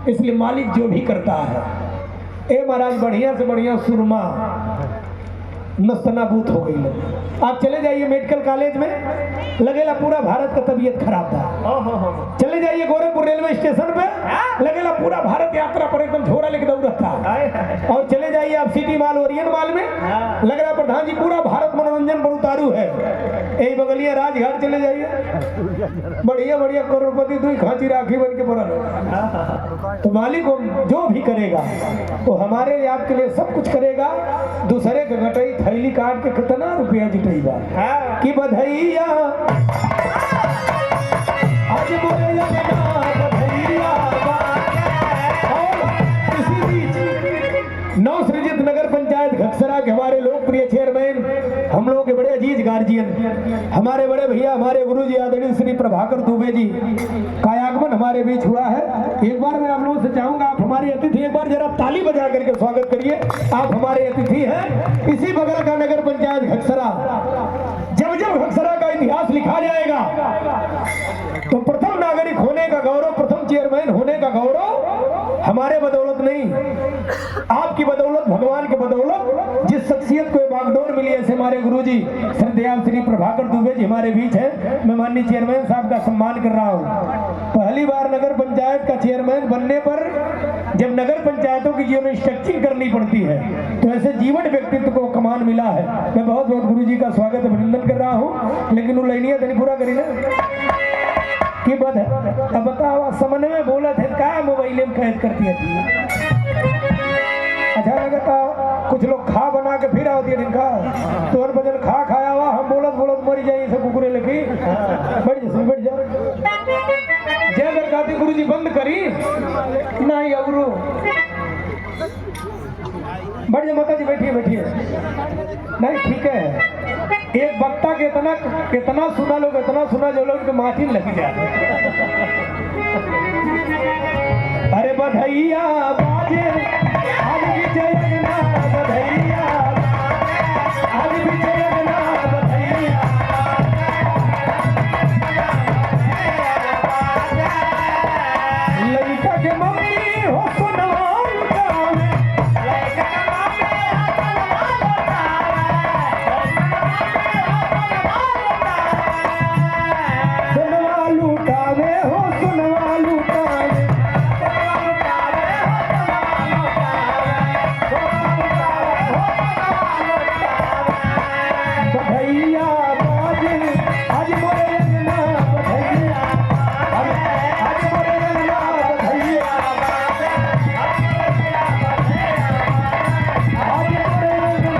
इसलिए मालिक जो भी करता है, ए महाराज बढ़िया से बढ़िया सुरमा नस्तनाबूत हो गई। आप चले जाइए मेडिकल कॉलेज में, लगेला पूरा भारत का तबीयत खराब था। चले जाइए गोरखपुर रेलवे स्टेशन पे, लगेला पूरा भारत यात्रा पर एकदम झोरा लेके दौड़ था। और चले जाइए आप सिटी मॉल ओरियन मॉल में, लग रहा प्रधान जी पूरा भारत मनोरंजन पर उतारू है। यही बगलिया राजघाट चले जाइए, बढ़िया बढ़िया करोड़पति दुई खांची राखी बन के पड़ा। तो मालिक जो भी करेगा वो हमारे लिए आपके लिए सब कुछ करेगा। दूसरे के घटई थैली काट के कितना रुपया जुटेगा कि बधैया आज बोले बधैया। और इसी बीच नौ सृजित नगर पंचायत घकसरा के हमारे लोकप्रिय चेयरमैन, हम लोगों के बड़े अजीज गार्जियन, हमारे बड़े भैया, हमारे गुरु जी आदरणीय श्री प्रभाकर दुबे जी का आगमन हमारे बीच हुआ है। एक बार मैं आप लोगों से चाहूंगा, आप हमारे अतिथि, एक बार जरा ताली बजा करके स्वागत करिए। आप हमारे अतिथि हैं इसी बगल का नगर पंचायत घकसरा। जब जब घकसरा का इतिहास लिखा जाएगा तो प्रथम नागरिक होने का गौरव, प्रथम चेयरमैन होने का गौरव हमारे बदौलत नहीं, आपकी बदौलत, भगवान की बदौलत। जिस शख्सियत को बागडोर मिली, ऐसे हमारे गुरुजी श्रद्धेय श्री प्रभाकर दुबे जी हमारे बीच हैं। मैं माननीय चेयरमैन साहब का सम्मान कर रहा हूँ। पहली बार नगर पंचायत का चेयरमैन बनने पर जब नगर पंचायतों की जीवन स्ट्रक्चरिंग करनी पड़ती है तो ऐसे जीवन व्यक्तित्व को कमान मिला है। मैं बहुत बहुत गुरु जी का स्वागत अभिनंदन कर रहा हूँ। लेकिन वो लाइनिया तो नहीं पूरा करी ना कि बद अब बताओ समन्वय में बोला थे का मोबाइल में कैद करती है। अच्छा लगता कुछ लोग खा बना के फिर आती है इनका तो बदल खा खाया हुआ हम बोलत बोलत मरी जाए सब कुकुरे लेके बैठ जा जय अगर खाती गुरु जी बंद करी नहीं अबरू बढ़ जा माता जी बैठिए बैठिए नहीं ठीक है। एक वक्ता के कितना सुना लोग, इतना सुना जो लोग माटी में लगी जाए। अरे बधैया बाजे आज विजय ना बधैया, आज विजय ना बधैया। लड़का के मम्मी हो सुनवाल गावे, सुनवा लुटावे हो सुनवा लुटावे, बधैया बाजे आज मोरे अंगना बधैया, आज मोरे अंगना बधैया, आज मोरे अंगना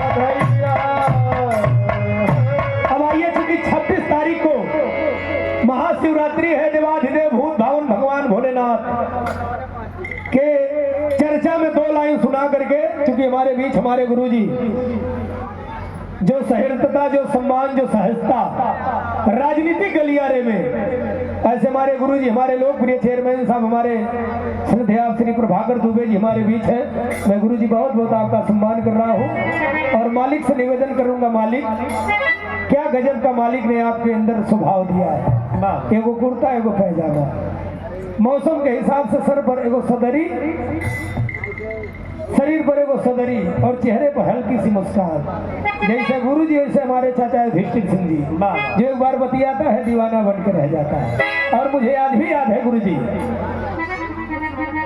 बधैया। अब आइए, चूंकि 26 तारीख को महाशिवरात्रि है, देवाधिदेव भूत भावन भगवान भोलेनाथ के चर्चा में 2 लाइन सुना करके, क्योंकि हमारे बीच हमारे गुरुजी जो सहृदता, जो सम्मान, जो सहजता राजनीतिक गलियारे में, ऐसे हमारे गुरुजी, हमारे लोकप्रिय चेयरमैन साहब, हमारे श्रद्धेय श्री प्रभाकर दुबे जी हमारे बीच हैं। मैं गुरुजी बहुत बहुत आपका सम्मान कर रहा हूँ और मालिक से निवेदन करूंगा, मालिक क्या गजब का मालिक ने आपके अंदर स्वभाव दिया है। एगो कुर्ता, एगो पैजामा, मौसम के हिसाब से सर पर एगो सदरी, शरीर पर एगो सदरी और चेहरे पर हल्की सी मुस्कान। जैसे गुरु जी वैसे हमारे चाचा युधिष्ठिर सिंह जी, जो एक बार बतियाता है दीवाना बन के रह जाता है। और मुझे आज भी याद है गुरु जी,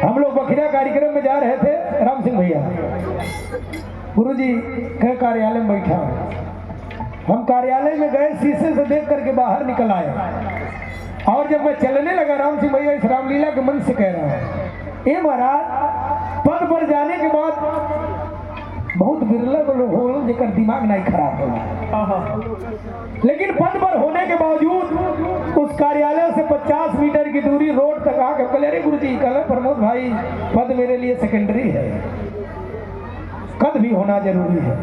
हम लोग बखिरा कार्यक्रम में जा रहे थे, राम सिंह भैया गुरु जी के कार्यालय में बैठा, हम कार्यालय में गए, शीशे से देख करके बाहर निकल आए और जब मैं चलने लगा, राम सिंह भैया इस रामलीला के मन से कह रहा हूँ, ये महाराज पद पर जाने के बाद बहुत बिरला लोग हो जेकर दिमाग नहीं खराब हो, लेकिन पद पर होने के बावजूद उस कार्यालय से 50 मीटर की दूरी रोड तक आकर कल, अरे गुरु जी कल प्रमोद भाई पद मेरे लिए सेकेंडरी है, कद भी होना जरूरी है।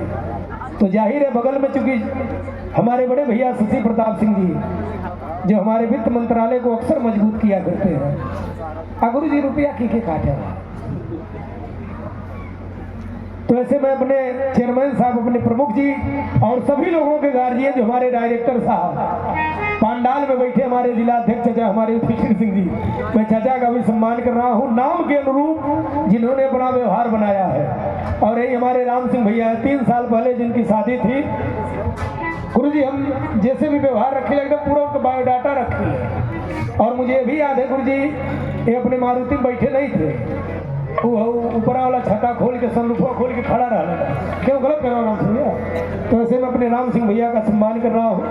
तो जाहिर है बगल में चूंकि हमारे बड़े भैया शशि प्रताप सिंह जी जो हमारे वित्त मंत्रालय को अक्सर मजबूत किया करते हैं, गुरु जी रुपया की काटे। तो ऐसे मैं अपने चेयरमैन साहब, अपने प्रमुख जी और सभी लोगों के गार्जियन, जो हमारे डायरेक्टर साहब पांडे पंडाल में बैठे हमारे जिला अध्यक्ष चाचा हमारे फिकर सिंह जी, मैं चाचा का भी सम्मान कर रहा हूँ नाम के अनुरूप जिन्होंने अपना व्यवहार बनाया है। और यही हमारे राम सिंह भैया 3 साल पहले जिनकी शादी थी। गुरुजी हम जैसे भी व्यवहार रखे एकदम पूरा उनका बायोडाटा रखे हैं। और मुझे ये भी याद है गुरुजी ये अपने मारुति में बैठे नहीं थे, वो ऊपर वाला छत्ता खोल के सनरूफा खोल के खड़ा रहा। क्यों गलत कर रहा हूँ राम सिंह भैया? तो ऐसे मैं अपने राम सिंह भैया का सम्मान कर रहा हूँ।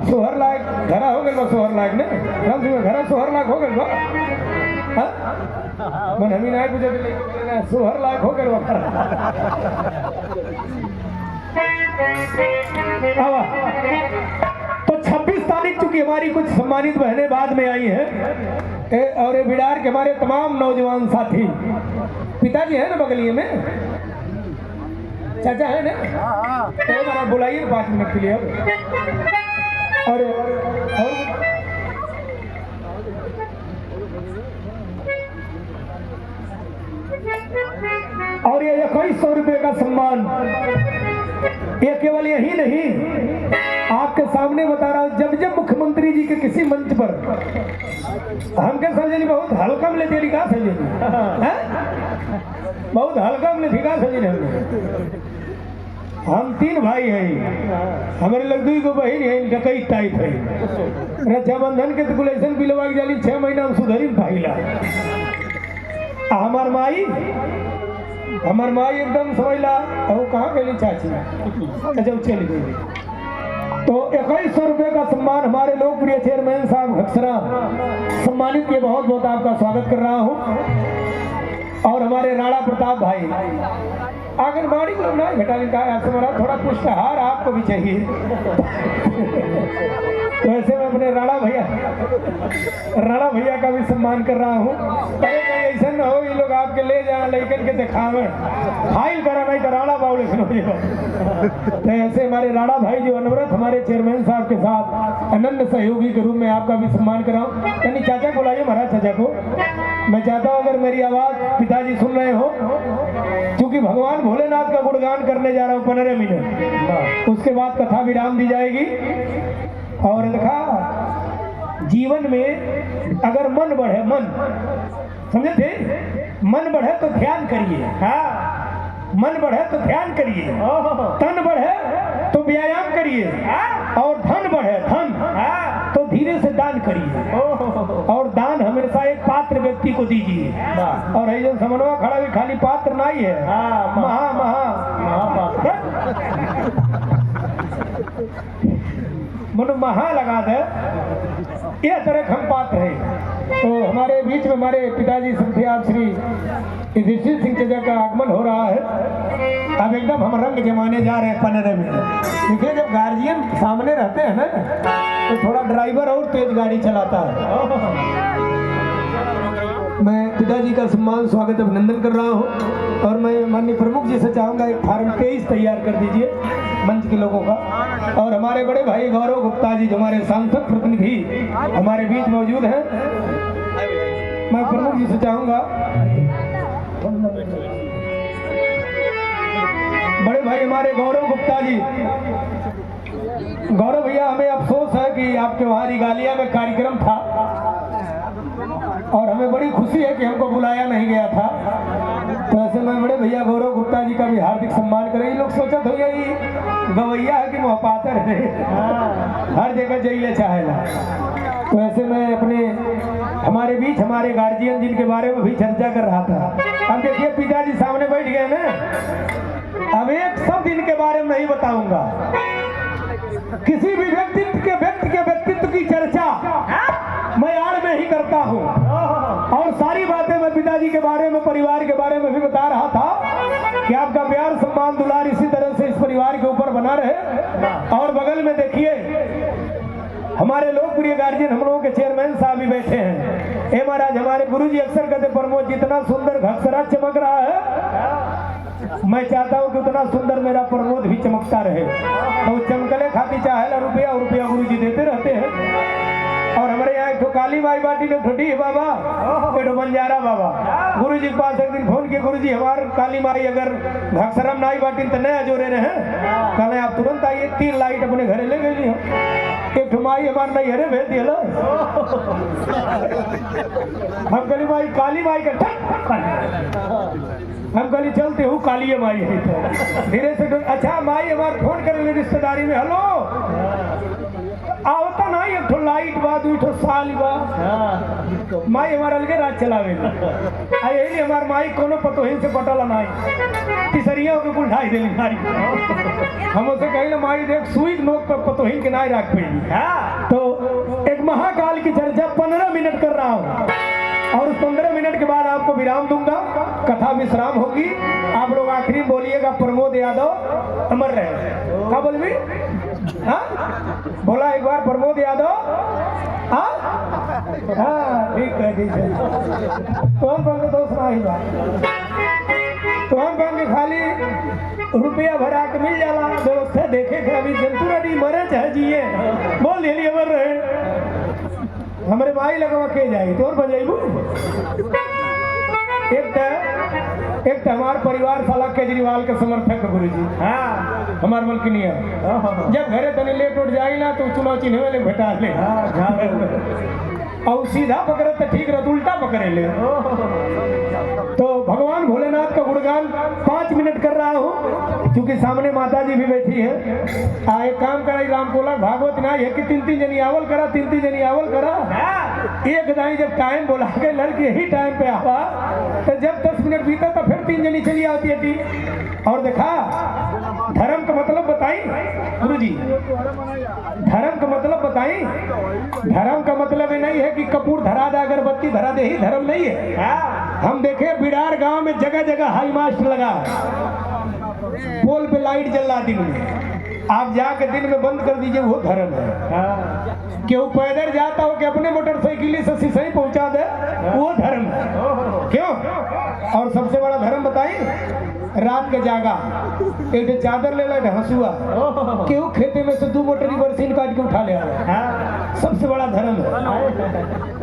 सोहर लायक घरा हो गए सोहर लायक ने राम सिंह घरा सोहर लायक हो गए मन हमी ना पूछे सोहर लायक हो गए तो 26 तारीख चूंकि हमारी कुछ सम्मानित बहनें बाद में आई हैं और ये बिडार के हमारे तमाम नौजवान साथी पिताजी है ना बगलिए में चाचा है ना तो हमारा बुलाइए 5 मिनट के लिए और ये 2100 रुपये का सम्मान ये केवल यही नहीं आपके सामने बता रहा हूं जब जब मुख्यमंत्री जी के किसी मंच पर हमके समझे बहुत हल्का में लेते का समझे बहुत हल्का में लेते का समझे हम 3 भाई हैं हमारे लग 2 को बहन है इनका कई टाइप है रक्षाबंधन के कैलकुलेशन बिलवा के जाली 6 महीना हम सुधरी भाईला हमार माई एकदम समझला वो कहाँ गई चाची जब चली गई। तो 2100 रुपये का सम्मान हमारे लोकप्रिय चेयरमैन साहब घक्सरा सम्मानित के बहुत बहुत आपका स्वागत कर रहा हूँ। और हमारे राणा प्रताप भाई आंगनबाड़ी को ना घटा आपसे बोला थोड़ा पुष्टाहार आपको भी चाहिए तो ऐसे में अपने राणा भैया का भी सम्मान कर रहा हूँ। अरे कहीं ऐसा न हो ये लोग आपके ले जाए लेकिन के दिखावे फाइल करा नहीं तो राणा बाउले तो ऐसे हमारे राणा भाई जो अनवरत हमारे चेयरमैन साहब के साथ अनन्य सहयोगी के रूप में आपका भी सम्मान कराऊं। यानी चाचा को लाइए महाराज चाचा को मैं चाहता हूँ अगर मेरी आवाज पिताजी सुन रहे हो क्योंकि भगवान भोलेनाथ का गुणगान करने जा रहा हूँ 15 मिनट उसके बाद कथा विराम दी जाएगी। और लिखा जीवन में अगर मन बढ़े मन समझे थे मन बढ़े तो ध्यान करिए। हाँ मन बढ़े तो ध्यान करिए तन बढ़े तो व्यायाम करिए और धन बढ़े धन तो धीरे से दान करिए और दान हमेशा एक पात्र व्यक्ति को दीजिए। और जो समन्वय खड़ा भी खाली पात्र नहीं है मनो महा लगा दे यह तरह हम पात्र है। तो हमारे बीच में हमारे पिताजी संध्याब श्री युधिष्ठिर सिंह चाचा का आगमन हो रहा है। अब एकदम हम रंग जमाने जा रहे हैं 15 मिनट। देखिए जब गार्जियन सामने रहते हैं ना तो थोड़ा ड्राइवर और तेज गाड़ी चलाता है। मैं पिताजी का सम्मान स्वागत अभिनंदन कर रहा हूँ। और मैं माननीय प्रमुख जी से चाहूँगा एक फार्म 23 तैयार कर दीजिए मंच के लोगों का। और हमारे बड़े भाई गौरव गुप्ता जी जो हमारे सांसद प्रतिनिधि हमारे बीच मौजूद हैं मैं प्रमुख जी से चाहूँगा बड़े भाई हमारे गौरव गुप्ता जी। गौरव भैया हमें अफसोस है कि आपके वहाँ रिगालिया में कार्यक्रम था और हमें बड़ी खुशी है कि हमको बुलाया नहीं गया था। तो ऐसे में बड़े भैया गौरव गुप्ता जी का भी हार्दिक सम्मान करें। ये लोग सोचत हो ये गवैया है कि मोहपातर है हर जगह जइले चाहेला। तो ऐसे में अपने हमारे बीच हमारे गार्जियन जिनके बारे में भी चर्चा कर रहा था। अब देखिए पिताजी सामने बैठ गए ना अब एक शब्द इनके बारे में नहीं बताऊंगा। किसी भी व्यक्तित्व की चर्चा मैं आड़ में ही करता हूँ और सारी बातें मैं पिताजी के बारे में परिवार के बारे में भी बता रहा था कि आपका प्यार सम्मान दुलार इसी तरह से इस परिवार के ऊपर बना रहे। और बगल में देखिए हमारे लोकप्रिय गार्जियन हम लोगों के चेयरमैन साहब भी बैठे हैं। ए महाराज हमारे गुरुजी अक्सर कहते प्रमोद जितना सुंदर घक्सरा चमक रहा है मैं चाहता हूँ कि उतना सुंदर मेरा प्रमोद भी चमकता रहे। तो चमकले खाती चाहे रुपया गुरुजी देते रहते हैं। और हमारे यहाँ ठो काली माई बाटी ने ठोटी है बाबा, एक ठो बंजारा बाबा। गुरु जी के पास एक दिन फोन किया, गुरु जी हमार काली माई अगर घक्सरम नाई बाटी तो नया जोरे रहे कल आप तुरंत आइए, 3 लाइट अपने घरे ले गई हो। एक ठो माई हमार नहीं हरे भेज दिया। हम कली माई काली माई का हम कली चलते हूँ काली माई है तो धीरे से अच्छा माई हमार फोन करे रिश्तेदारी में, हेलो आवता ना एक ठो लाइट बा, 2 ठो साल बा, माई हमारा अलगे राज चलावे यही हमार माई कोनो पतोहिन से पटला नहीं, तीसरिया के कुल ढाई देली माई। हम उसे कही माई देख सुई नोक पर पतोहिन के नहीं रख पाई। तो एक महाकाल की चर्चा 15 मिनट कर रहा हूँ और उस 15 मिनट के बाद आपको विराम दूंगा, कथा विश्राम होगी। आप लोग आखिरी बोलिएगा प्रमोद यादव अमर रहे। क्या बोल भी बोला एक बार प्रमोद यादव। हाँ ठीक है ठीक है। तो हम कहेंगे दोस्त नहीं बात, तो हम कहेंगे खाली रुपया भरा के मिल जाला व्यवस्था देखे के अभी जंतु रेडी मरे चाहे जिए बोल दिए अमर रहे हमारे माई लगवा के जाए तो बजाइबू। एक हमारे परिवार साला केजरीवाल के समर्थक गुरु जी। हाँ हमारे मलकिनिया जब घरे तनी लेट उठ जाए ना तो चुनाव चिन्ह वाले भेटा ले और सीधा पकड़े तो ठीक रह, उल्टा पकड़े ले। तो भगवान भोलेनाथ का गुणगान 5 मिनट कर रहा हूँ क्योंकि सामने माता जी भी बैठी है। एक काम करा रामकोला भागवत ना है कि 3 जनी आवल करा, 3 जनी आवल करा। एक दाई जब टाइम बोला के लड़की यही टाइम पे आवा तो जब 10 मिनट बीता तो फिर 3 जनी चली आती है। और देखा धर्म का मतलब बताई गुरु जी, धर्म का मतलब बताई। धर्म का मतलब ये नहीं है कि कपूर धरा दे अगरबत्ती धरा दे ही धर्म नहीं है। हम देखे बिडार गांव में जगह जगह हाई मास्ट लगा, पोल पे लाइट जल रहा दिन में, आप जाके दिन में बंद कर दीजिए, वो धर्म है। क्यों पैदल जाता हो कि अपने मोटरसाइकिल से सिसई पहुंचा दे, वो धर्म है। क्यों? और सबसे बड़ा धर्म बताई रात के जागा एक चादर ले ले हंसुआ क्यों खेते में से 2 मोटरी बरसीन काट के उठा ले सबसे बड़ा धर्म है।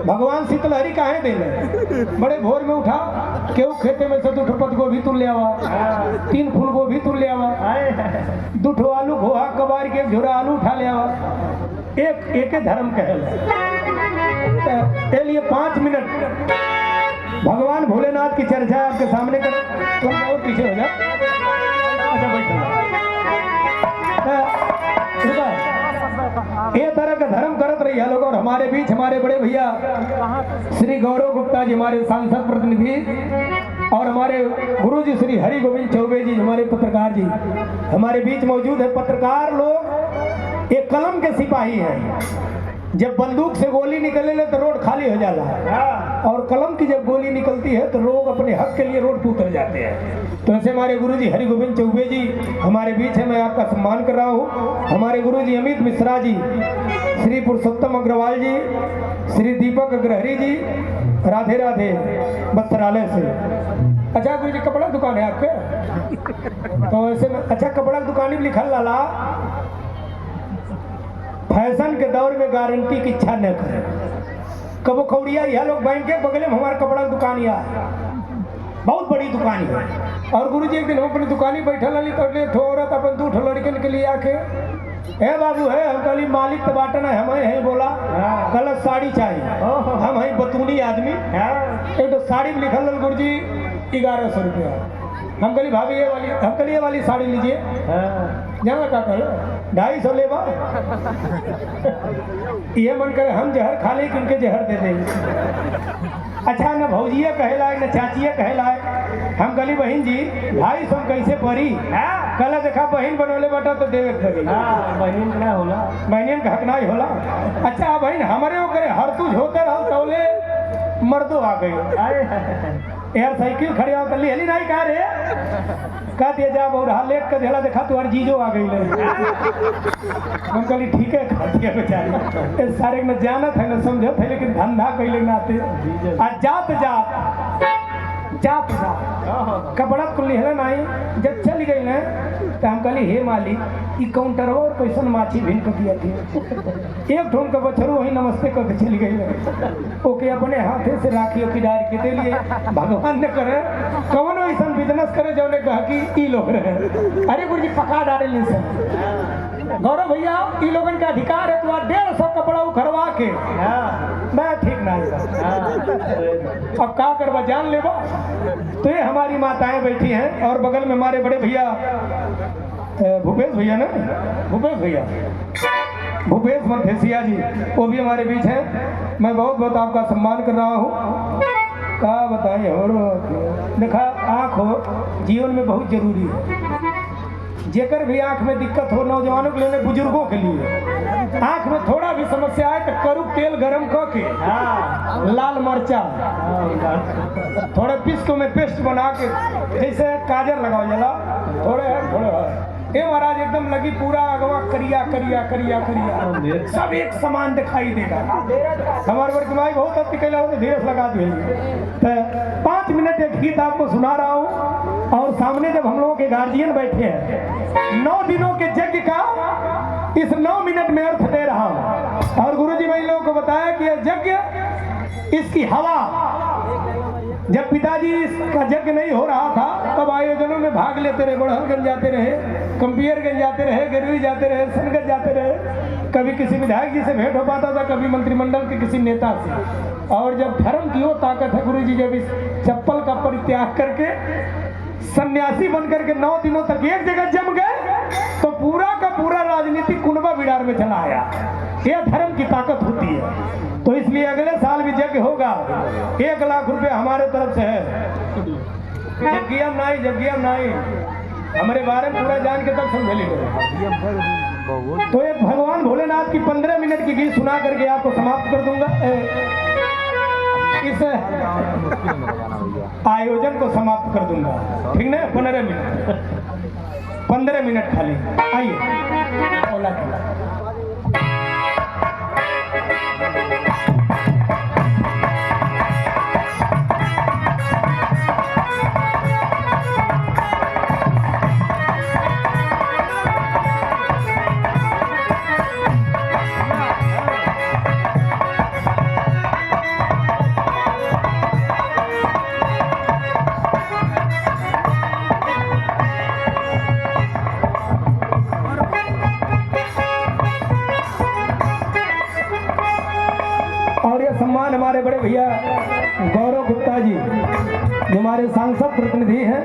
भगवान शीतलहरी काहे दे ले बड़े भोर में उठा क्यों खेते में से 2 पत्त गोभी तुल ले आवा, 3 फूल गोभी तुल ले आवा, 2 ठो आलू घोहा कबार के झोरा आलू उठा ले आवा। एक धर्म कहल के लिए 5 मिनट भगवान भोलेनाथ की चर्चा आपके सामने कर। तुम और पीछे हो जा। अच्छा ये तरह का धर्म करत रही लोग। और हमारे बीच हमारे बड़े भैया श्री गौरव गुप्ता जी हमारे सांसद प्रतिनिधि और हमारे गुरु जी श्री हरि गोविंद चौबे जी हमारे पत्रकार जी हमारे बीच मौजूद है। पत्रकार लोग एक कलम के सिपाही हैं। जब बंदूक से गोली निकले ले तो रोड खाली हो जाला और कलम की जब गोली निकलती है तो लोग अपने हक के लिए रोड पर उतर जाते हैं। तो ऐसे हमारे गुरुजी हरि गोविंद चौबे जी हमारे बीच है, मैं आपका सम्मान कर रहा हूँ। हमारे गुरुजी अमित मिश्रा जी, श्री पुरुषोत्तम अग्रवाल जी, श्री दीपक अग्रहरी जी, राधे राधे वस्त्रालय से। अच्छा गुरु जी कपड़ा दुकान है आपके? तो ऐसे में अच्छा कपड़ा दुकान भी लिखल लाला फैशन के दौर में गारंटी की इच्छा न करें। कबो खौड़िया यह लोग बैंक के बगल में हमारे कपड़ा दुकान या बहुत बड़ी दुकान है। और गुरुजी एक दिन हम अपनी दुकानी बैठल रही तो औरत अपन 2 ठो लड़कन के लिए आके हे बाबू है हम कहली मालिक तो बाटन है हमें है बोला गलत साड़ी चाहिए। हम है बतूनी आदमी एक तो साड़ी में लिखल गुरुजी 1100 रुपया। हम कहली भाभी ये वाली, हम कहली ये वाली साड़ी लीजिए। जाना क्या कहो 250 लेबा। ये मन करे हम जहर खा ले कि उनके जहर दे देंगे। अच्छा न भौजिया कहे लाए न चाचिया कहे लाए। हम कहली बहन जी 250 कैसे पड़ी? कल देखा बहन बनोले बटा तो देवे पड़ी। बहन ना होला, बहन का हक ना होला। अच्छा बहन हमारे वो करे हर तू होते रहो तौले मर्दो आ गई यार साइकिल खड़ी हो कर ली नहीं कहा रे कह दिया जा बहुत लेट कर दिया देखा तू जीजो आ गई ले। हम कहली ठीक है खा दिया बेचारी सारे न जानत है न समझत है लेकिन धंधा कैले नाते जात जात जात जात कपड़ा कुल नहीं जब चल गई ना तो हम कहली हे मालिक ई काउंटर और कैसन माछी भिन कर दिया थी एक ठोन का बछरू वही नमस्ते करके चली गई ओके अपने हाथे से राखी की डार के दे लिए भगवान ने करे कौन ऐसा बिजनेस करे जो ने कहा कि ई लोग रहे अरे गुरु जी पका डाले नहीं सर गौरव भैया ई लोगन का अधिकार है तो 150 कपड़ा उखड़वा के मैं ठीक ना अब का करवा जान लेवा तो ये हमारी माताएं बैठी हैं और बगल में हमारे बड़े भैया भूपेश भैया ना भूपेश मथेसिया जी वो भी हमारे बीच हैं मैं बहुत बहुत आपका सम्मान कर रहा हूँ क्या बताएं और देखा आँख हो जीवन में बहुत जरूरी है जेकर भी आंख में दिक्कत हो नौजवानों के लिए बुजुर्गों के लिए आंख में थोड़ा भी समस्या आए तो करू तेल गरम करके लाल मरचा थोड़े पिस्क में पेस्ट बना के जैसे काजर लगाओ जला थोड़े ये महाराज एकदम लगी पूरा अगवा करिया करिया करिया करिया सब एक समान दिखाई देगा हमारे वर्ग माई बहुत अच्छी कहला हो तो धीरे लगा दिए तो 5 मिनट एक गीत आपको सुना रहा हूँ और सामने जब हम लोगों के गार्जियन बैठे हैं 9 दिनों के यज्ञ का इस 9 मिनट में अर्थ दे रहा हूँ और गुरुजी भाई लोगों को बताया कि यह यज्ञ इसकी हवा जब पिताजी का यज्ञ नहीं हो रहा था तब आयोजनों में भाग लेते रहे बड़हलगंज जाते रहे कंपियरगंज जाते रहे गिरवी जाते रहे सनगत जाते रहे कभी किसी विधायक जी से भेंट हो पाता था कभी मंत्रिमंडल के किसी नेता से और जब धर्म की वो ताकत है गुरुजी जब इस चप्पल का परित्याग करके सन्यासी बनकर के 9 दिनों तक एक जगह जम गए तो पूरा का पूरा राजनीतिक कुनबा बिडार में चला आया यह धर्म की ताकत होती है तो इसलिए अगले साल भी यज्ञ होगा 1 लाख रुपए हमारे तरफ से है यज्ञ नहीं हमारे बारे में पूरा जान के तब समझ लीजिए तो एक भगवान भोलेनाथ की 15 मिनट की गीत सुना करके आपको समाप्त कर दूंगा इस आयोजन को समाप्त कर दूंगा ठीक ना 15 मिनट खाली आइए ओला सम्मान हमारे बड़े भैया गौरव गुप्ता जी जो हमारे सांसद प्रतिनिधि हैं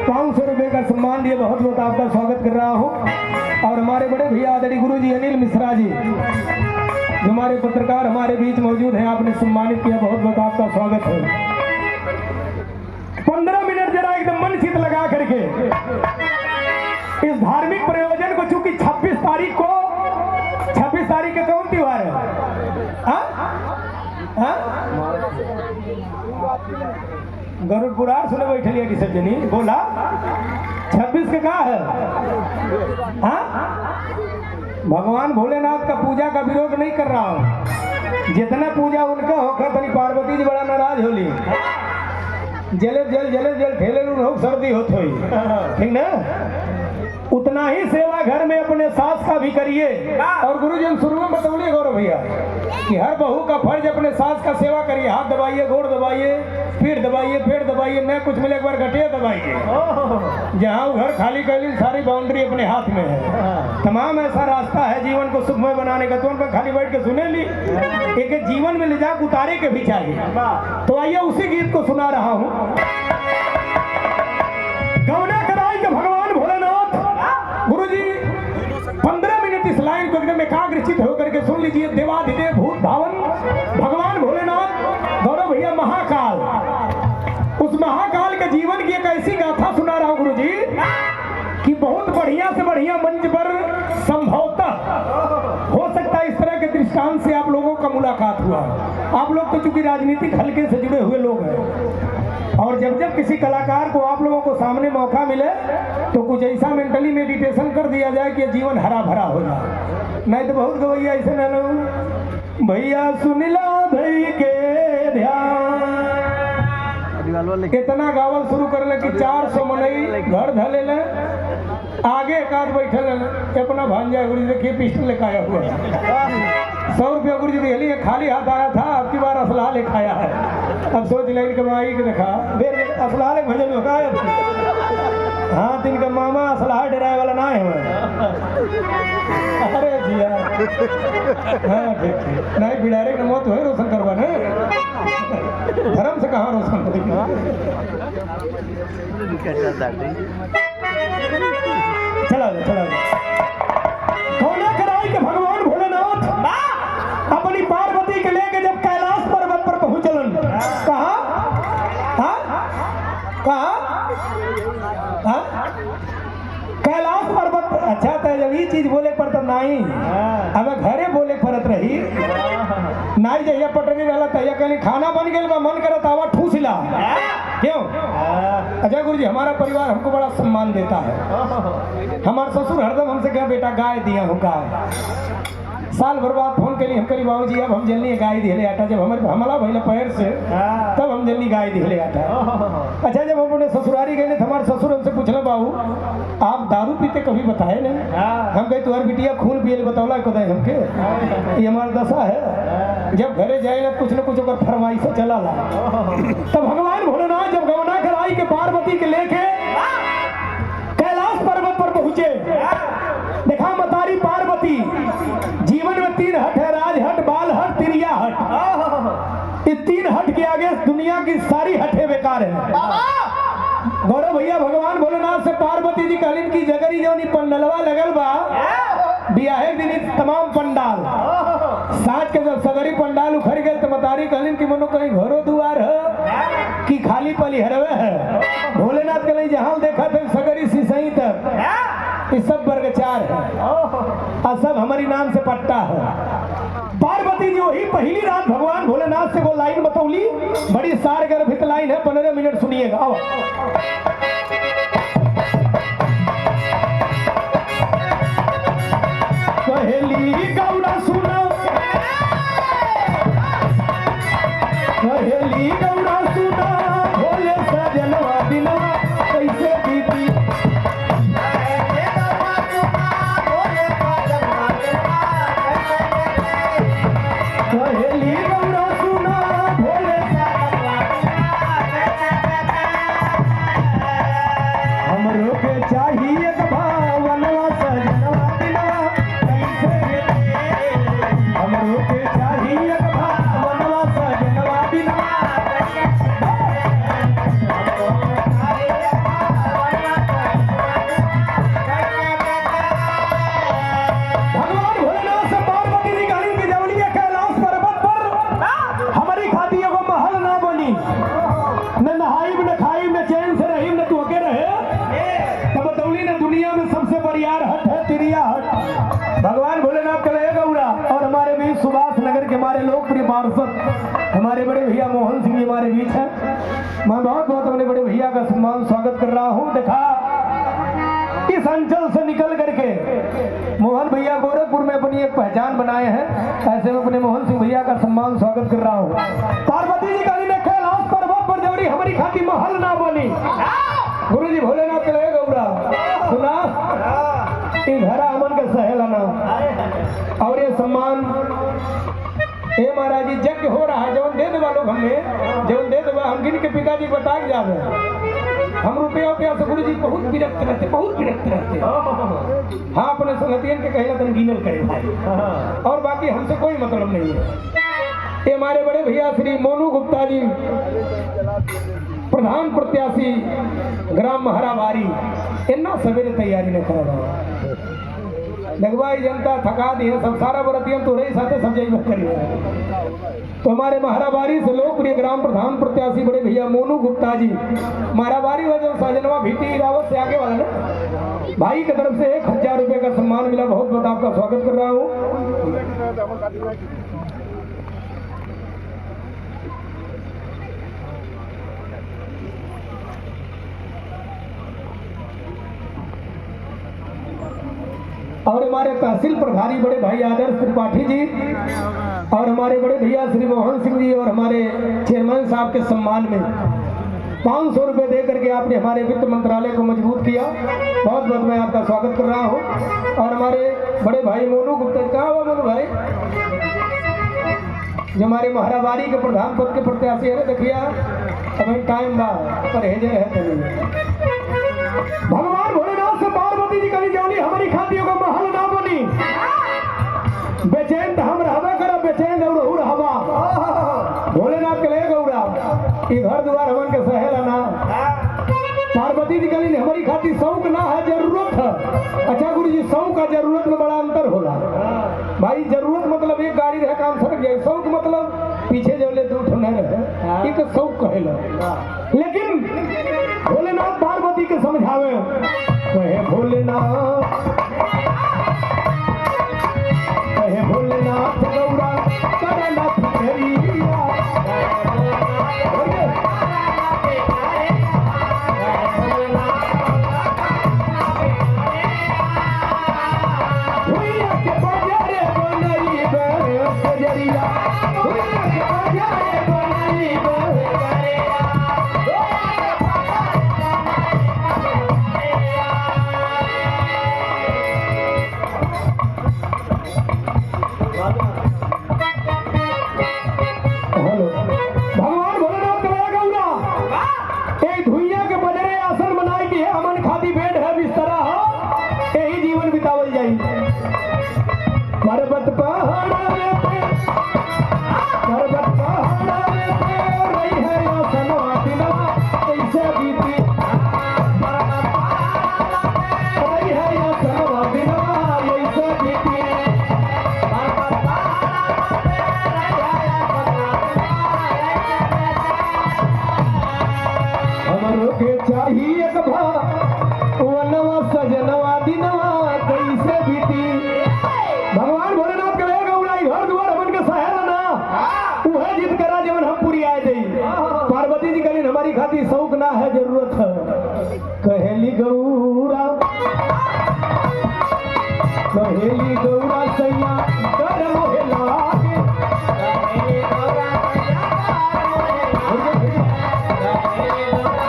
500 रुपए का सम्मान दिए बहुत बहुत आपका स्वागत कर रहा हूं और हमारे बड़े भैया आदरणीय गुरुजी अनिल मिश्रा जी जो हमारे पत्रकार हमारे बीच मौजूद हैं आपने सम्मानित किया बहुत बहुत आपका स्वागत है 15 मिनट जरा एकदम मन चित लगा करके इस धार्मिक प्रयोजन को चूंकि 26 तारीख का कौन त्योहार है गरुड़ पुराण सुने बैठे लिया किसी जनी बोला 26 के का है भगवान भोलेनाथ का पूजा का विरोध नहीं कर रहा हूँ जितना पूजा उनका होकर तनी पार्वती जी बड़ा नाराज होली जले जल ठेले सर्दी होत हुई ठीक ना उतना ही सेवा घर में अपने सास का भी करिए और गुरुजी हम शुरू में बतौलिए गौरव भैया कि हर बहू का फर्ज अपने सास का सेवा करिए हाथ दबाइए गोड़ दबाइए पीठ दबाइए पेट दबाइए न कुछ मिले एक बार घटिया दबाइए जहाँ वो घर खाली कर ली सारी बाउंड्री अपने हाथ में है तमाम ऐसा रास्ता है जीवन को सुखमय बनाने का तो उन पर खाली बैठ के सुने ली एक जीवन में ले जा उतारे के भी चाहिए तो आइए उसी गीत को सुना रहा हूँ गौना कराई के भगवान भोलेनाथ गुरुजी 15 मिनट इस लाइन को एकदम एकाग्रचित होकर के सुन लीजिए देवाधिदेव भूत धावन भगवान भोलेनाथ गौरव भैया महाकाल उस महाकाल के जीवन की एक ऐसी गाथा सुना रहा हूं गुरुजी कि बहुत बढ़िया से बढ़िया मंच पर संभवतः हो सकता है इस तरह के दृष्टांत से आप लोगों का मुलाकात हुआ आप लोग तो चूंकि राजनीतिक हल्के से जुड़े हुए लोग हैं और जब जब किसी कलाकार को आप लोगों को सामने मौका मिले तो कुछ ऐसा मेंटली मेडिटेशन कर दिया जाए कि जीवन हरा भरा हो जाए नहीं तो बहुत गवैया ऐसे न लो भैया सुनिला भई के ध्यान इतना गावल शुरू कर ले कि 400 मनई घर धले ले आगे एक आध बैठल है, अपना भांजा गुरु जी देखिए पिस्टल लेकर आया हुआ है। 100 रुपया गुरु जी दिए, खाली हाथ आया था, अब की बार असलाह लेकर आया है। अब सोच लाइन कमाई के देखा देर असलाह ले भजन में कहा। हाँ तीन का मामा असलाह डराए वाला ना है। अरे जिया हाँ ठीक ठीक नहीं बिड़ारे का मौत है रोशन करवा ने धर्म से कहाँ रोशन चला चला कौना कराई के भगवान भोलेनाथ अपनी पार्वती के लेके जब कैलाश पर्वत पर पहुंचलन कहा कैलाश पर्वत। अच्छा तो जब ये चीज बोले पर तो नहीं अब घरे बोले परत रही नहीं जहिया पटरी रहला तहिया कहली खाना बन गया मन करत आवा ठूस ला क्यों। अच्छा गुरु जी हमारा परिवार हमको बड़ा सम्मान देता है। हमारे ससुर हरदम हमसे कहा बेटा गाय दिया हूँ गाय। साल भर बाद फोन के लिए हम करी बाबू जी अब हम जल्दी गाय दिहले आटा जब हमारे हमला भैया पैर से तब हम जल्दी गाय दिहले आटा। अच्छा जब हम अपने ससुरारी गए तो हमारे ससुर हमसे पूछना बाबू आप दारू पीते कभी बताए नहीं। हम कहे तुम्हारी बिटिया खून पिए बतौला को हमके ये हमारा दशा है। जब घरे जाए ना कुछ ओकर फरमाइश से चला ला। तब भगवान भोलेनाथ जब गवना कराई के पार्वती के लेके कैलाश पर्वत पर पहुंचे देखा मतारी पार्वती जीवन में 3 हट है, राज हट, बाल हट, तिरिया हट। इस 3 हट के आगे दुनिया की सारी हटें बेकार है। गौरव भैया भगवान भोलेनाथ से पार्वती जी कहलिन की जगरी जौनी पंडलवा लगल बा बियाहे दिन तमाम पंडाल साज के जब सगरी पंडाल उखड़ गए तो मतारी कहलिन की मनो कहीं घरो दुआर है कि खाली पली हरवे है। भोलेनाथ के लिए जहां देखा थे सगरी सिसई तक इस सब वर्गचार है और सब हमारी नाम से पट्टा है। पार्वती जी वही पहली रात भगवान भोलेनाथ से वो लाइन बतौली बड़ी सार गर्भित लाइन है 15 मिनट सुनिएगा। आओ पहली गौड़ा सुना पहली गौड़ा सुना भोले सजनवा दिनवा कैसे बीती। पहली गौड़ा सुना भोले हमरो के चाहिए भावनवा सजनवा दिनवा हमरो के चाहिए भावनवा सजनवा दिनवा। भगवान भोलेनाथ से पार्वती जी गाड़ी की जवली के कैलाश पर्वत पर हमारी खाती एगो महल ना बनी न नहाई न खाई न चैन से रही न तू अके रहे तब बतौली न दुनिया में सबसे बरियार हट है तिरिया हट। भगवान भोलेनाथ का लय गौरा और हमारे बीच सुभाष नगर के हमारे लोकप्रिय पार्षद हमारे बड़े भैया मोहन सिंह जी हमारे बीच हैं। मैं बहुत बहुत अपने बड़े भैया का सम्मान स्वागत कर रहा हूँ। देखा इस अंचल से निकल करके मोहन भैया गोरखपुर में अपनी एक पहचान बनाए हैं, ऐसे में अपने मोहन सिंह भैया का सम्मान स्वागत कर रहा हूँ। पार्वती जी काली ने कैलाश पर्वत पर जवरी हमारी खाती महल ना बनी गुरु जी भोलेनाथ के लय गौरा सुना घरा अमन के सहेला ना और ये सम्मान हे महाराज जी यज्ञ हो रहा है जवन दे देवा लोग हमें जवन दे देवा हम गिन के पिताजी बता जावे हम रुपया से गुरु जी बहुत विरक्त रहते हाँ अपने संगतियन के कहना तन गिनल करे भाई और बाकी हमसे कोई मतलब नहीं है। ये हमारे बड़े भैया श्री मोनू गुप्ता जी प्रधान प्रत्याशी ग्राम महारावारी इतना सवेरे तैयारी ने करा लगवाई जनता थका दी है सब सारा बरतियन तो रही साथे सब जई करी। तो हमारे महारावारी से लोकप्रिय ग्राम प्रधान प्रत्याशी बड़े भैया मोनू गुप्ता जी महारावारी वजह साजनवा भीटी रावत से आगे वाला ना भाई की तरफ से 1000 रुपए का सम्मान मिला। बहुत बहुत आपका स्वागत कर रहा हूँ। और हमारे तहसील प्रभारी बड़े भाई आदर्श त्रिपाठी जी और हमारे बड़े भैया श्री मोहन सिंह जी और हमारे चेयरमैन साहब के सम्मान में 500 रुपए दे करके आपने हमारे वित्त मंत्रालय को मजबूत किया। बहुत बहुत मैं आपका स्वागत कर रहा हूँ। और हमारे बड़े भाई मोनू गुप्ता, कहाँ हुआ मोनू भाई, जो हमारे महाराबारी के प्रधान पद के प्रत्याशी है, देखिए अभी टाइम बा परहेज है तभी। भगवान भोलेनाथ से पार्वती जी कभी जौली हमारी खातियों का महल ना बनी, बेचैन तो हम रहबे करब, बेचैन और रहबा। भोलेनाथ के ले गौरा ये घर द्वार हमन के सहेला ना। पार्वती जी कली हमारी खातिर शौक ना है, जरूरत है। अच्छा गुरु जी, शौक का जरूरत में बड़ा अंतर होला भाई। जरूरत मतलब एक गाड़ी रहे काम सड़क जाए, शौक मतलब पीछे जले दूर ठोने रहे, ये तो शौक कहेला। लेकिन भोलेनाथ पार्वती के समझावे, कहे भोलेनाथ, कहे भोलेनाथ गौरा करना फिक्रिया। खाती शौक ना है, जरूरत है। कहेली गौरा, कहेली गौरा सैया कर मोहे लागे, कहेली गौरा सैया कर मोहे लागे।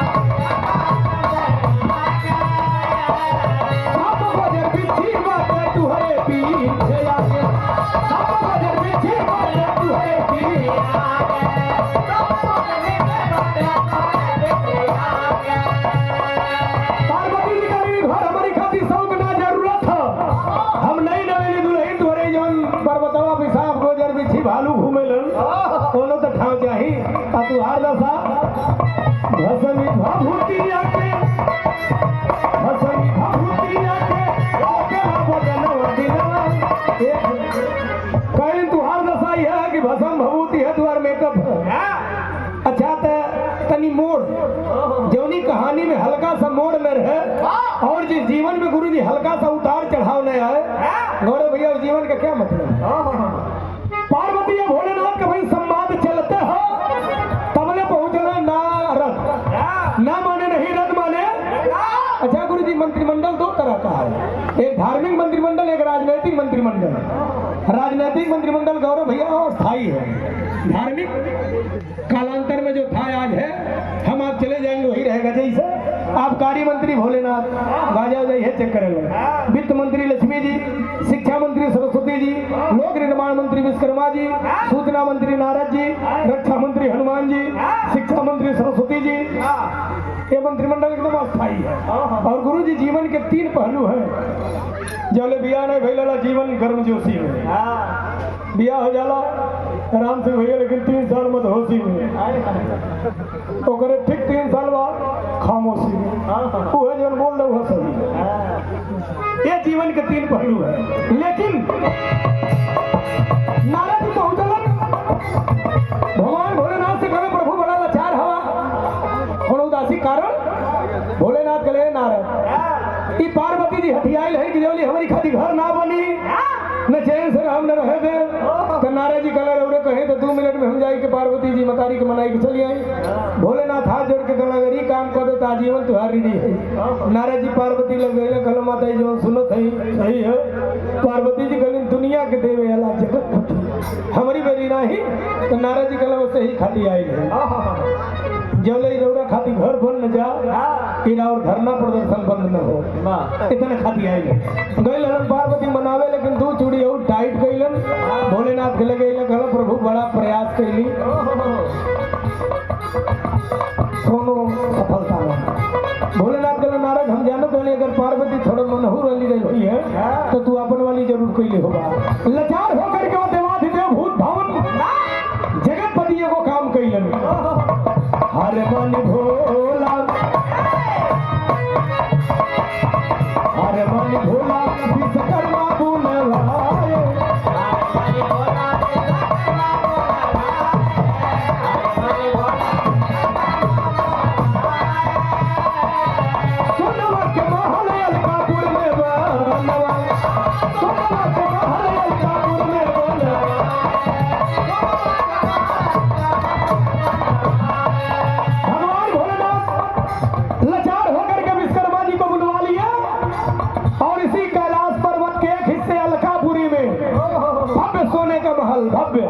सब बजर बिछी बाटे तुहरे पीछे आगे, सब बजर बिछी बाटे तुहरे पीछे आगे। पार्वती जी का घर हमारी खातिर शौक ना, जरूरत है। हम नहीं नवेली दुल्हन तुहरे जौन पर्वतवा पिसाब गोजर बिछी भालू घूमे लन, कोनो तो ठाव चाही। आ तू हार दसा भसमी भाभूति आके, भसमी भाभूति आके ओके बदन वदिना। कहीं तू हार दसा यह है कि भसम भभूति है द्वार मेकअप है। अच्छा तनी मोड़ जौनी कहानी में हल्का सा मोड़ में रहे, और जिस जीवन में गुरु जी हल्का सा उतार चढ़ाव नहीं आए, गौरव भैया जीवन का क्या मतलब। पार्वती या भोलेनाथ का भाई संवाद चलते हो, तबले पहुंचना ना रथ ना माने, नहीं रथ माने। अच्छा गुरु जी, मंत्रिमंडल दो तरह का है, एक धार्मिक मंत्रिमंडल, एक राजनैतिक मंत्रिमंडल। राजनैतिक मंत्रिमंडल गौरव भैया अस्थायी है, धार्मिक कालांतर में जो था आज है, हम आप चले जाएंगे वही रहेगा। जैसे आबकारी मंत्री भोलेनाथ गाजा जाइए चेक करेंगे, वित्त मंत्री लक्ष्मी जी, शिक्षा मंत्री सरस्वती जी, लोक निर्माण मंत्री विश्वकर्मा जी, सूचना मंत्री नारद जी, रक्षा मंत्री हनुमान जी, शिक्षा मंत्री सरस्वती जी। ये मंत्रिमंडल एकदम अस्थायी है। और गुरु जी जीवन के 3 पहलू हैं। जौले बिया नहीं भैया जीवन गर्म जोशी में, बिया हो जाला आराम से भैया, लेकिन 3 साल मत होशी में, तो करे ठीक 3 साल बाद खामोशी में, वो है जो बोल रहा है सही। ये जीवन के 3 पहलू है। लेकिन नारद जी पहुंचलन, भगवान भोलेनाथ से कहे प्रभु बड़ा लाचार हवा, और उदासी कारण भोलेनाथ के लिए नारद ई पार्वती जी हथियाई है कि जोली हमारी खातिर घर ना बनी, न चैन से हम न रहे दे। तो नारद जी कलर और कहे तो 2 मिनट में हम जाए कि पार्वती जी मतारी के मनाई के चली आई। भोलेनाथ हाथ जोड़ के गलागरी काम कर दो, आजीवन तुहारी दी है। नारद जी पार्वती लग गए, कल माता जी जो सुनत है सही है। पार्वती जी कल दुनिया के देवे अला जगत हमारी बेरी नहीं, तो नारद जी कल से ही खाती आई है। जब ले रौरा खाती घर बन न जा इरा और धरना प्रदर्शन बंद न हो इतने खाती आई गइल हन पार्वती मनावे लेकिन दू चूड़ी और टाइट कइलन भोलेनाथ के लगे कहल प्रभु बड़ा प्रयास कैली कोनो सफलता नहीं भोलेनाथ कहल नारद हम जानत हनी अगर पार्वती थोड़ा मनहूर वाली गई हुई है तो तू अपन वाली जरूर कैले होगा लाचार होकर के वो देवाधिदेव भूत भवन जगतपति को काम कैलन हर मन भोला हर मन भोला विश्वकर्मा बुलवाए सोनवा के महल अलकापुर में बनवा सोनवा के महल अलकापुर में बनवा भगवान भोलेनाथ लाचार होकर के विश्वकर्मा जी को बुलवा लिया और इसी कैलाश पर्वत के एक हिस्से अलकापुरी में भव्य सोने का महल भव्य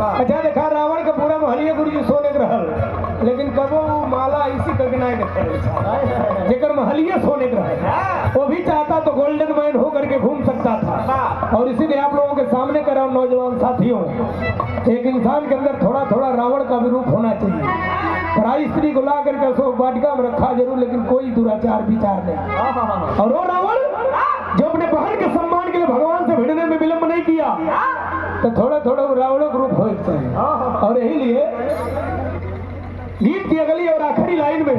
अच्छा देखा रावण का पूरा महलिया गुरु जी सोने का रहल लेकिन कबो माला इसी कगनाए के जेकर महलिया सोने का रहल वो भी चाहता तो गोल्डन मैन होकर के घूम सकता था और इसीलिए आप लोगों के सामने करा नौजवान साथियों एक इंसान के अंदर थोड़ा थोड़ा रावण का भी रूप होना चाहिए पराई स्त्री को ला करके उसको वाटिका में रखा जरूर लेकिन कोई दुराचार विचार नहीं और वो रावण जो अपने बहन के सम्मान के लिए भगवान से भिड़ने में विलंब नहीं किया तो थोड़ा थोड़ा रावण का रूप हो और यही लिए गीत की अगली और आखिरी लाइन में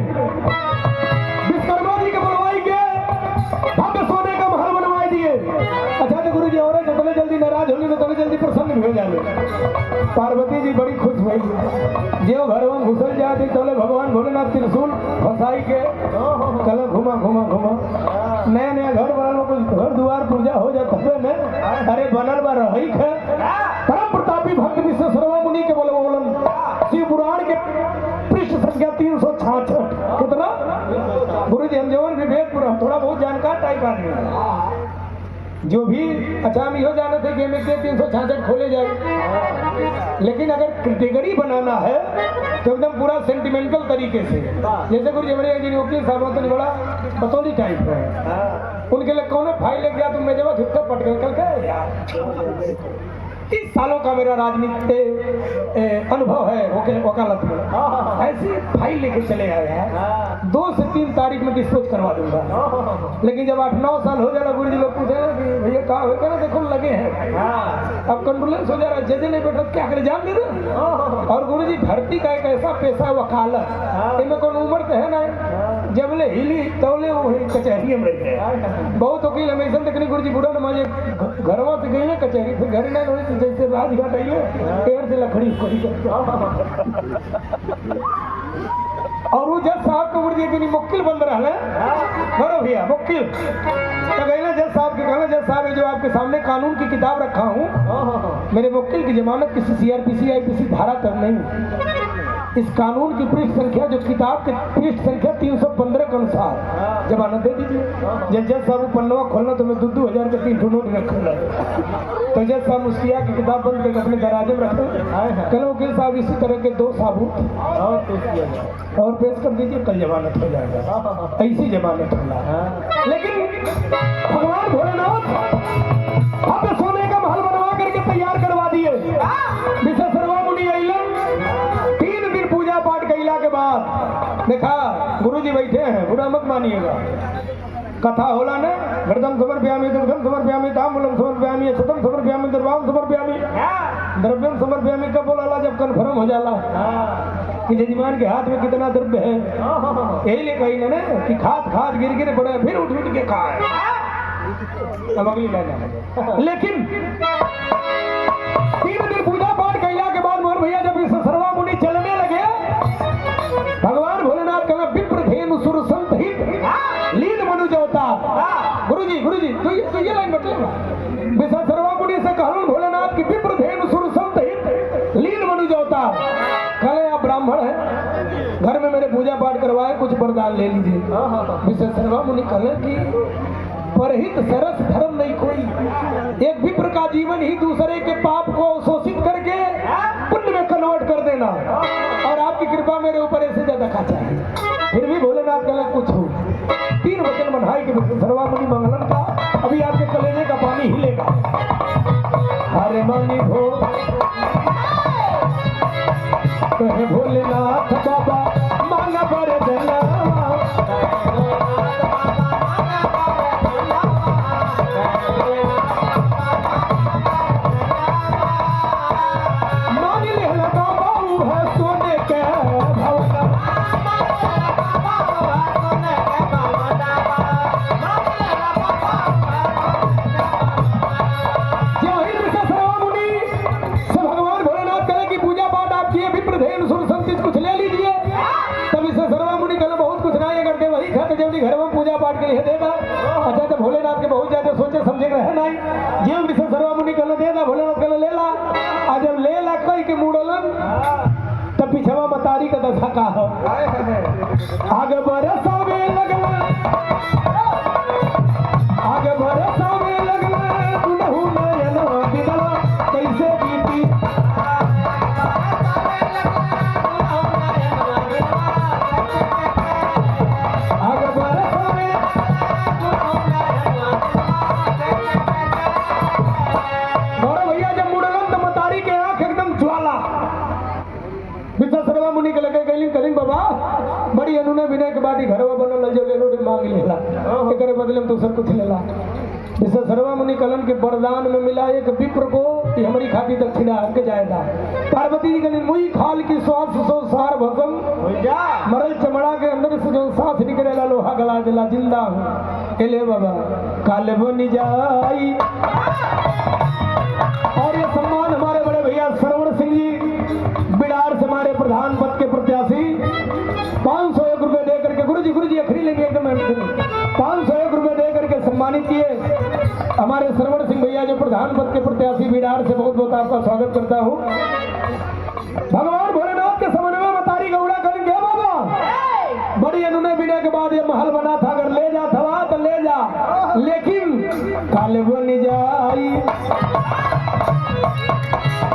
विश्वकर्मा जी के बनवाई के भव्य सोने का महल बनवाई दिए अच्छा तो गुरु जी और जितने जल्दी नाराज होंगे तो उतने जल्दी प्रसन्न भी हो जाए पार्वती जी बड़ी खुश हुई जो घर में घुसल जाती तो भगवान भोलेनाथ त्रिशूल फंसाई के कल घुमा घुमा घुमा नया नया घर बनाने कुछ घर द्वार पूजा हो जाता है अरे बनल बा रही है परम प्रतापी भक्त विश्वेश्वरवा मुनि के बोलन शिव पुराण के पृष्ठ संख्या 366 कितना गुरु जी हम जवन विवेक पुराण थोड़ा बहुत जानकार टाइप आदमी जो भी अच्छा हम यो जाने थे कि में 366 खोले जाए लेकिन अगर कैटेगरी बनाना है तो एकदम पूरा सेंटिमेंटल तरीके से जैसे गुरु जी हमारे जी वकील साहब तो बड़ा बतौली टाइप है उनके लिए कौन फाइल लेके गया तुम मैं जब झुटका पट गए कल क्या यार 30 सालों का मेरा राजनीतिक अनुभव है वकालत में ऐसी फाइल लेके चले आए हैं 2 से 3 तारीख में डिस्पोज करवा दूंगा लेकिन जब 8-9 साल हो जाएगा गुरु जी लोग पूछे कि भैया कहा होगा ना देखो लगे हैं अब कंट्रोलेंस हो जा रहा है जजे नहीं बैठा क्या करे जान दे और गुरु जी धरती का एक ऐसा पेशा है वकालत इनमें कोई उम्र तो है ना जब ले हिली तौले वो कचहरी में रह गए बहुत वकील हमेशा देखने गुरु जी बुढ़ा नमाजे घरवा से गई ना कचहरी फिर घर नहीं होने जैसे राजघाट आइए पेड़ से लकड़ी और वो जज साहब को गुरु जी के मुक्किल बंद रहा है भैया मुक्किल तो गए ना जज साहब के कहना जज साहब जो आपके सामने कानून की किताब रखा हूँ मेरे मुक्किल की जमानत किसी सीआरपीसी आईपीसी धारा तक नहीं इस कानून की पृष्ठ संख्या जो किताब के पृष्ठ संख्या 315 के अनुसार जमानत दे दीजिए जब जज साहब पन्नवा खोलना तो मैं 2,000 के 3 नोट रखूंगा तो जज साहब मुस्किया की किताब बंद करके अपने दराजे में रखते कल वकील साहब इसी तरह के 2 साबूत और पेश कर दीजिए कल जमानत हो जाएगा ऐसी जमानत होगा लेकिन भगवान भोलेनाथ अब सोने का महल बनवा करके तैयार करवा दिए विश्वेश्वरवा मुनि अइलन 3 दिन पूजा पाठ कैला के बाद देखा गुरुजी बैठे हैं बुरा मत मानिएगा कथा होला ने घृतम समर्पयामि दुग्धम समर्पयामि ताम्बूलम समर्पयामि शतम समर्पयामि द्रव्यम समर्पयामि द्रव्यम समर्पयामि कब बोला जब कन्फर्म हो जाला कि जजमान के हाथ में कितना द्रव्य है यही लिए कही ना कि खाद खाद गिर गिर पड़े फिर उठ उठ के खाए अब अगली लाइन लेकिन 3 दिन पूजा पाठ कैला के बाद मोहन भैया जब विश्वेश्वरवा मुनि चलने लगे भगवान भोलेनाथ कहना विप्र धेनु सुर संत हित लीन मनुज अवतार गुरुजी तो ये लाइन बतले विश्वेश्वरवा मुनि से कहूं भोलेनाथ की विप्र धेनु सुर संत हित लीन मनुज अवतार कहे आप ब्राह्मण है घर में मेरे पूजा पाठ करवाए कुछ वरदान ले लीजिए विश्वेश्वरवा मुनि कहे कि परहित सरस धर्म नहीं कोई एक विप्र का जीवन ही दूसरे के पाप को शोषित करके पुण्य में कन्वर्ट कर देना और आपकी कृपा मेरे ऊपर ऐसे ज्यादा खा चाहिए। फिर भी भोलेनाथ का कुछ हो 3 वचन बन्हाई के विष्णु सर्वामुनि मंगलम का अभी आपके कलेजे का पानी हिलेगा। हरे मानी भो कहे भोलेनाथ बाबा मांगा पर जना घर में पूजा पाठ के लिए देगा। अच्छा तो भोलेनाथ के बहुत ज्यादा सोचे समझे रहे नहीं जीव विषय सर्वामुनि कल देगा भोलेनाथ कल ले ला आज जब ले ला कई के मुड़लन तब पिछवा मतारी का दशा का हो आगे बरसा में लगला आगे बरसा में लगला दुनहु नयन बिदला कैसे बीती सर्वामुनि के लगे गई कलिंग बाबा बड़ी अनुने विनय के बाद ही घर में बनल जो ले लो मांग लेला एकरे बदले में दूसर कुछ लेला। जैसे सर्वामुनि कलन के वरदान में मिला एक विप्र को कि हमारी खाती दक्षिणा हक जाएगा। पार्वती जी के मुई खाल की श्वास सो सार भसम मरल चमड़ा के अंदर से जो सांस निकलेला लोहा गला दिला जिंदा हूँ ले बाबा काले बनी जाई। और ये सम्मान हमारे बड़े भैया श्रवण सिंह जी बिडार से हमारे प्रधान पद के प्रत्याशी 501 रुपए दे करके गुरु जी अखरी लेंगे एकदम 501 रुपए दे करके सम्मानित किए हमारे श्रवण सिंह भैया जो प्रधान पद के प्रत्याशी बिडार से बहुत बहुत आपका स्वागत करता हूँ। भगवान भोलेनाथ के समन्वय में तारी गौड़ा करेंगे बाबा बड़ी अनुनय विनय के बाद ये महल बना था अगर ले जा थवा तो ले जा लेकिन काले बनी जाई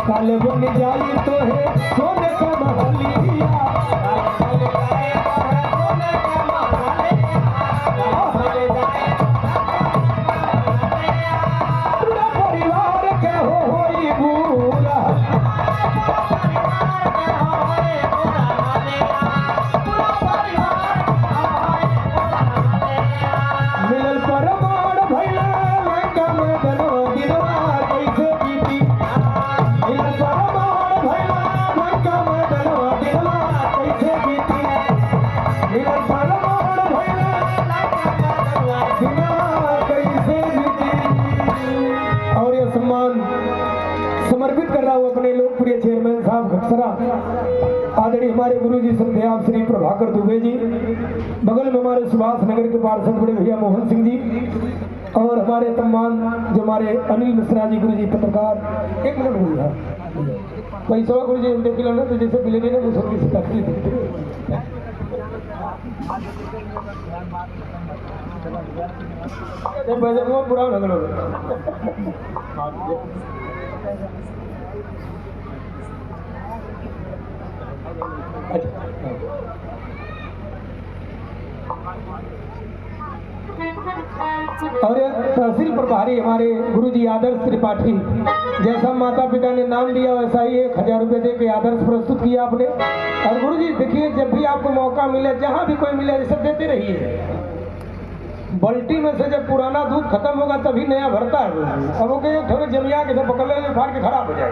काले बन जाई तो है सोने का महलिया पूरा परिवार के होई बुरा मिलल परमाण भैला लंका में बनवा गिरवा कैसे बीती और यह सम्मान समर्पित कर रहा हूँ अपने लोकप्रिय चेयरमैन साहब घक्सरा आदरणीय हमारे गुरु जी श्रद्धेय श्री प्रभाकर दुबे जी बगल में हमारे सुभाष नगर के पार्षद बड़े भैया मोहन सिंह जी और हमारे तमाम जो हमारे अनिल मिश्रा जी गुरु जी पत्रकार 1 मिनट भैया पैसा गुरु जी देख लो ना तो जैसे मिलेगी ना मुझे किसी तकलीफ पैसा पूरा लगलो और तहसील प्रभारी हमारे गुरुजी आदर्श त्रिपाठी जैसा माता पिता ने नाम दिया वैसा ही 1000 रुपए दे के आदर्श प्रस्तुत किया आपने। और गुरुजी देखिए जब भी आपको मौका मिले जहाँ भी कोई मिले सब देते रहिए। बल्टी में से जब पुराना दूध खत्म होगा तभी नया भरता है। अब वो थोड़े जमिया के सब पकड़ ले फाड़ के खराब हो जाए।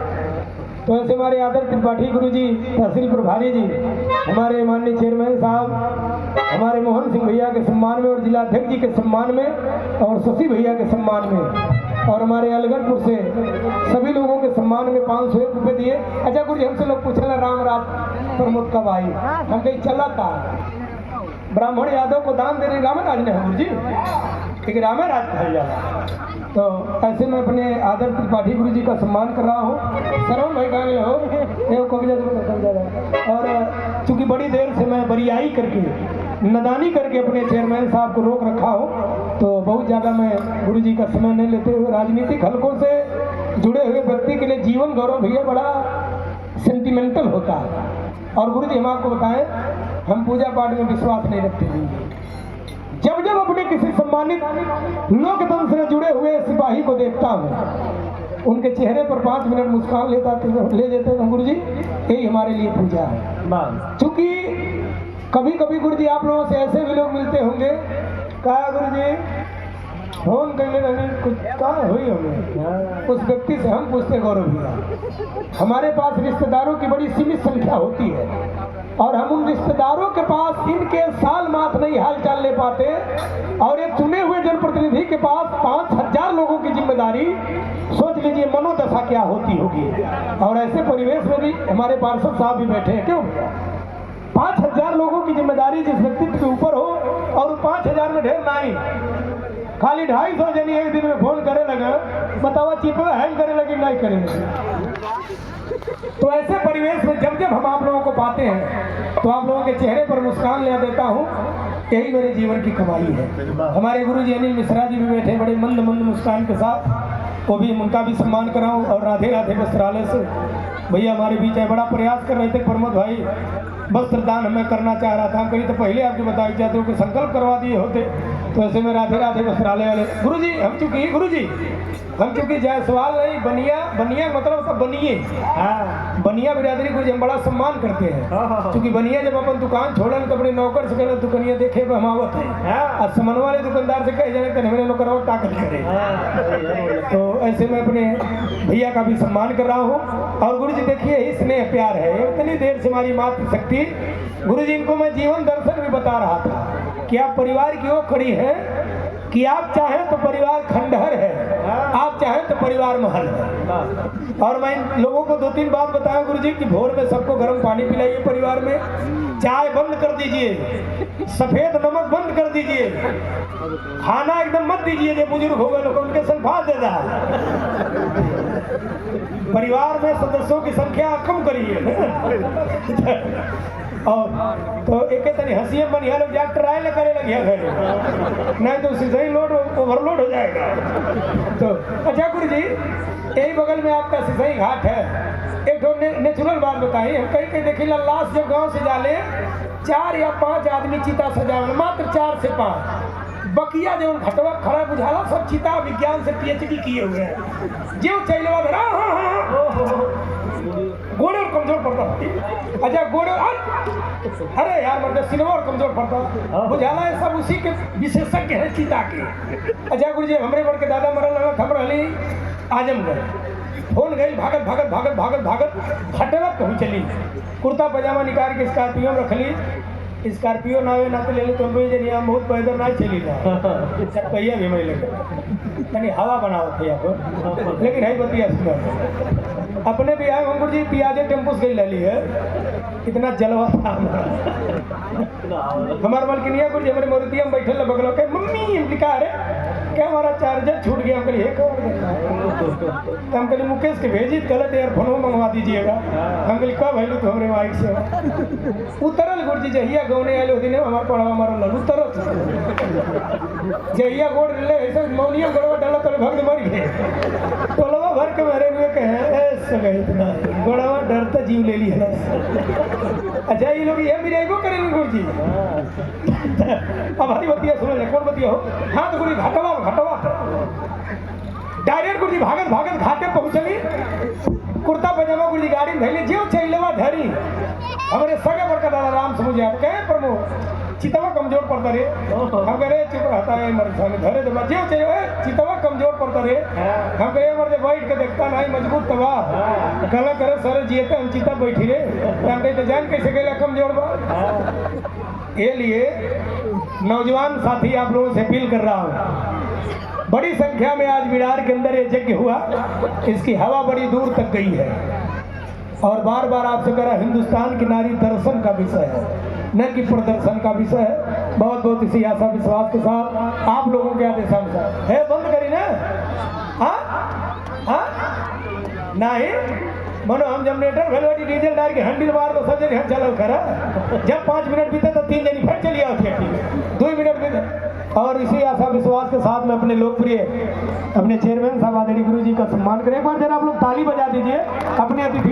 तो ऐसे हमारे आदर्श त्रिपाठी गुरु जी तहसील प्रभारी जी हमारे माननीय चेयरमैन साहब हमारे मोहन सिंह भैया के सम्मान में और जिलाध्यक्ष जी के सम्मान में और शशि भैया के सम्मान में और हमारे अलगनपुर से सभी लोगों के सम्मान में 501 रुपये दिए। अच्छा गुरु जी हमसे लोग पूछे राम रात प्रमोद कब आई हम कहीं चला था ब्राह्मण यादव को दान देने रामराज ने गुरु जी एक रामराज कहा जाता। तो ऐसे मैं अपने आदर त्रिपाठी गुरु जी का सम्मान कर रहा हूँ। सरवण भाई कहाँ हो और चूंकि बड़ी देर से मैं बरियाई करके नदानी करके अपने चेयरमैन साहब को रोक रखा हूँ तो बहुत ज़्यादा मैं गुरु जी का समय नहीं लेते हुए राजनीतिक हलकों से जुड़े हुए व्यक्ति के लिए जीवन गौरव भैया बड़ा सेंटिमेंटल होता है। और गुरु जी हम आपको बताएं, हम पूजा पाठ में विश्वास नहीं रखते हैं। जब जब अपने किसी सम्मानित लोकतंत्र से जुड़े हुए सिपाही को देखता हूँ, उनके चेहरे पर 5 मिनट मुस्कान ले लेते हैं गुरु जी, यही हमारे लिए पूजा है। चूंकि कभी कभी गुरु जी आप लोगों से ऐसे भी लोग मिलते होंगे, कहा गुरु जी फोन करने रहने कुछ कहाँ हुई हमें, उस व्यक्ति से हम पूछते गौरव भैया, हमारे पास रिश्तेदारों की बड़ी सीमित संख्या होती है और हम उन रिश्तेदारों के पास इनके साल मात नहीं हाल चाल ले पाते, और एक चुने हुए जनप्रतिनिधि के पास 5000 लोगों की जिम्मेदारी, सोच लीजिए मनोदशा क्या होती होगी। और ऐसे परिवेश में भी हमारे पार्षद साहब भी बैठे हैं, क्यों 5000 लोगों की जिम्मेदारी जिस व्यक्तित्व के ऊपर हो, और 5000 में ढेर नहीं, खाली 250 जनी एक दिन में फोन करे लगे, बतावा चिपा हैंग करे लगे नहीं करे लगे। तो ऐसे परिवेश में जब जब हम आप लोगों को पाते हैं तो आप लोगों के चेहरे पर मुस्कान ले देता हूँ, यही मेरे जीवन की कमाई है। हमारे गुरु जी अनिल मिश्रा जी भी बैठे बड़े मंद मंद मुस्कान के साथ, वो भी उनका भी सम्मान कराऊं। और राधे राधे वस्त्रालय से भैया हमारे बीच है, बड़ा प्रयास कर रहे थे प्रमोद भाई, वस्त्र दान हमें करना चाह रहा था, हम कहीं तो पहले आपको बता चाहते हो कि संकल्प करवा दिए होते, तो ऐसे में राधे राधे वस्त्रालय वाले गुरु जी हम चूंकि जायसवाल नहीं, बनिया मतलब सब बनिए, बनिया बिरादरी गुरु जी हम बड़ा सम्मान करते हैं। क्योंकि बनिया जब अपन दुकान छोड़े तो अपने नौकर से कहना दुकनिया देखे हमावत है, और समन वाले दुकानदार से कहे जाने तो मेरे नौकर और ताकत करे। तो ऐसे में अपने भैया का भी सम्मान कर रहा हूँ। और गुरु जी देखिए ही स्नेह प्यार है, इतनी देर से हमारी मातृशक्ति गुरु जी इनको मैं जीवन दर्शन भी बता रहा था कि आप परिवार की ओर खड़ी है कि आप चाहें तो परिवार खंडहर है, आप चाहें तो परिवार महल है। और मैं लोगों को 2-3 बात बताया गुरु जी कि भोर में सबको गर्म पानी पिलाइए, परिवार में चाय बंद कर दीजिए, सफेद नमक बंद कर दीजिए, खाना एकदम मत दीजिए, जो बुजुर्ग हो गए लोग उनके सल्फात दे रहा, परिवार में सदस्यों की संख्या कम करिए। और तो एक तनी हंसी बनिया लोग जाकर ट्रायल करे लगे घर, नहीं तो सिंचाई लोड ओवरलोड हो जाएगा। तो अच्छा गुरु जी यही बगल में आपका सिंचाई घाट है, एक तो नेचुरल बात बताइए, हम कहीं कहीं देखिए लाश जब गांव से जाले 4 या 5 आदमी चिता सजावल, मात्र 4 से 5 बकिया जो घटवा खड़ा बुझाला सब चिता विज्ञान से PhD किए हुए हैं, जो चैलवा धरा गोड़े और कमजोर पड़ता। अच्छा गोड़े अरे यार मतलब सिनेमा और कमजोर पड़ता बुझाला है, सब उसी के विशेषज्ञ हैं चिता के। अच्छा गुरु जी हमारे बड़ के दादा मरल हम रही आजमगढ़, फोन गई भागत घटवा पहुँचली, कुर्ता पजामा निकाल के स्कॉर्पियो में रखली, स्कॉर्पियो ना ना तो ले लो तुम भी हम बहुत पैदल ना चली था पहिया भी मैं लेकर यानी हवा बनाओ थे आप, लेकिन है बतिया अपने भी आए हम गुरु जी पियाजे टेम्पो से ले ली है, इतना जलवा था हमारे मलकिनिया गुरु जी हमारे मोरतिया में बैठे बगलों के मम्मी हम लिखा अरे क्या हमारा चार्जर छूट गया, हम कहीं एक और तो हम कहीं मुकेश के भेजी गलत एयरफोन मंगवा दीजिएगा, हम कहीं कब भैलू तो हमारे माइक से उतरल गुरु जी जहिया गौने आए दिन हमारे पढ़वा मारल उतरल जहिया गोड़ ले ऐसे मौनिया गड़वा डाला तो भक्त मर गए, टोलवा भर के मारे हुए कहे इतना गोड़वा डरता जीव ले ली है। अच्छा ये लोग ये मेरे को करेंगे गुरु जी। अब हमारी बतिया सुनो कौन बतिया हो, हाँ तो गुरु घटवा डायरेक्ट गुरु जी भागत घाटे पहुंचली, कुर्ता पजामा गुरु जी गाड़ी में धैली जो चैलवा धरी हमारे सगे बड़का दादा राम समझ आप कहे प्रमोद चितवा कमजोर पड़ता रे, हम कह रहे चुप रहता है मर्द धरे तो जो चाहिए चितवा कमजोर पड़ता रे, हम कहे मर्द बैठ के देखता नहीं मजबूत तबा कल करे सर जियते हम चिता बैठी रे, हम कहे तो जान कैसे गया कमजोर बा। ये लिए नौजवान साथी आप लोगों से अपील कर रहा हूँ, बड़ी संख्या में आज विरार के अंदर ये यज्ञ हुआ, इसकी हवा बड़ी दूर तक गई है और बार बार आपसे कह रहा हिंदुस्तान की नारी दर्शन का विषय है न कि प्रदर्शन का विषय है। बहुत बहुत इसी आशा विश्वास के साथ आप लोगों के आदेशानुसार है बंद करी ना नहीं मनो हम जनरेटर भेलवाटी डीजल डाल के हैंडल मार तो सब जगह चलो खरा, जब 5 मिनट बीते तो 3 जनी फिर चली आओ 2 मिनट बीते। और इसी आशा विश्वास के साथ में अपने लोकप्रिय अपने चेयरमैन साहब आदरणीय गुरु जी का सम्मान करें, एक बार जरा आप लोग ताली बजा दीजिए अपने अतिथि